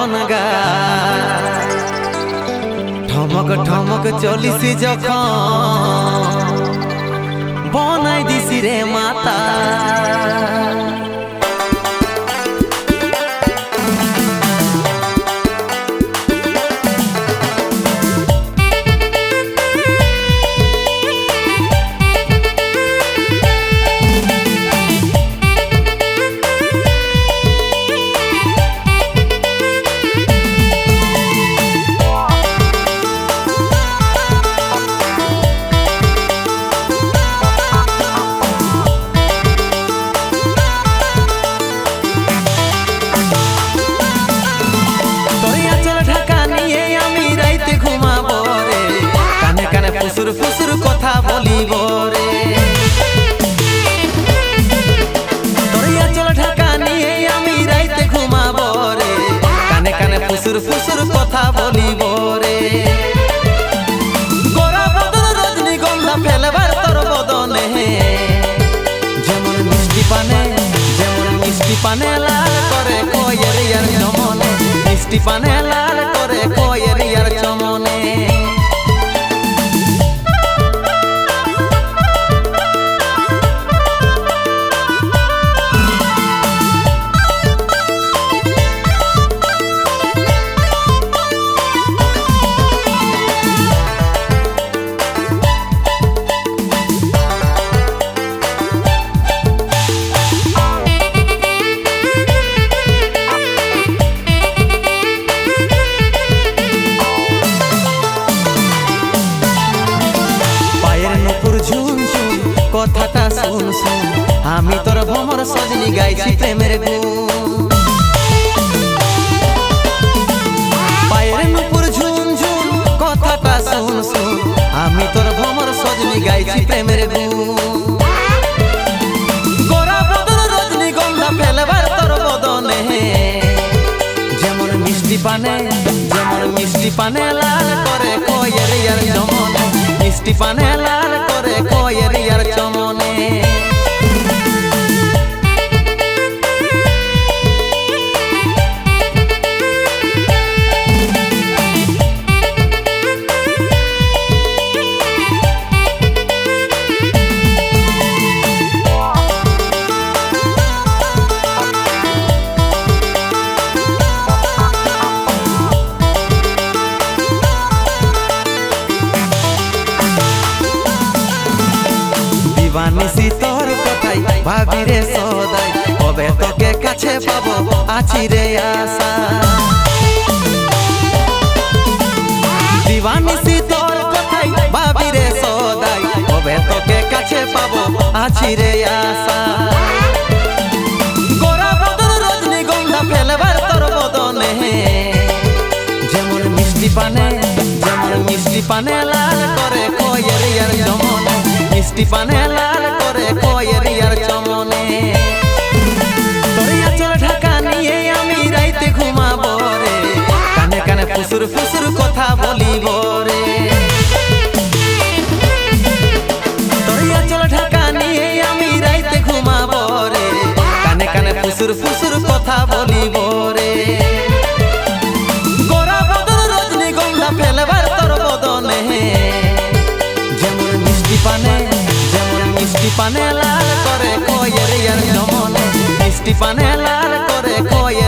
মদন গা ঠমক ঠমক চলিসি যখন বনাই দিছি রে মাতা ফুসুর ফুসুর কথা বলিব রে তোরিয়া চল ঢাকা নিয়ে আমি রাইতে ঘুমাব রে কানে কানে ফুসুর ফুসুর কথা বলিব রে গোরা বদন রজনীগন্ধা ফেলবার তোর বদনে যেমন মিষ্টি পানে লাল করে কয়ের ইয়ার চমনে মিষ্টি পানে লাল করে কয়ের ইয়ার চমনে কথাটা শুন শুন আমি তোর ভ্রমর সজনী গাইছি প্রেমের গুণ পায়ের নুপুর ঝুন ঝুন কথাটা শুন শুন আমি তোর ভ্রমর সজনী গাইছি প্রেমের গুণ গোরা বদন রজনীগন্ধা ফেলবার তোর বদনে যেমন মিষ্টি পানে লাল করে কয়ের ইয়ার চমনে মিষ্টি পানে লাল করে কয়ের ইয়ার চমনে দিবানিসি তোর কথাই ভাবি রে সদাই কবে তোকে কাছে পাবো আছি রে আশা দিবানিসি তোর কথাই ভাবি রে সদাই কবে তোকে কাছে পাবো আছি রে আশা গোরা বদন রজনীগন্ধা ফেলবার তোর বদনে যেমন মিষ্টি পানে লাল করে কয়ের ইয়ার চমনে মিষ্টি পানে লাল করে কয়ের ইয়ার চমনে তোরিয়া চল ঢাকা নিয়ে আমি রাইতে ঘুমাব রে কানে কানে ফুসুর ফুসুর কথা বলিব রে তোরিয়া চল ঢাকা নিয়ে আমি রাইতে ঘুমাব রে কানে কানে ফুসুর ফুসুর কথা বলিব রে গোরা বদন রজনীগন্ধা ফেলবার তোর বদনে যেমন মিষ্টি পানে লাল করে কয়ের ইয়ার চমনে মিষ্টি পানে লাল করে কয়ের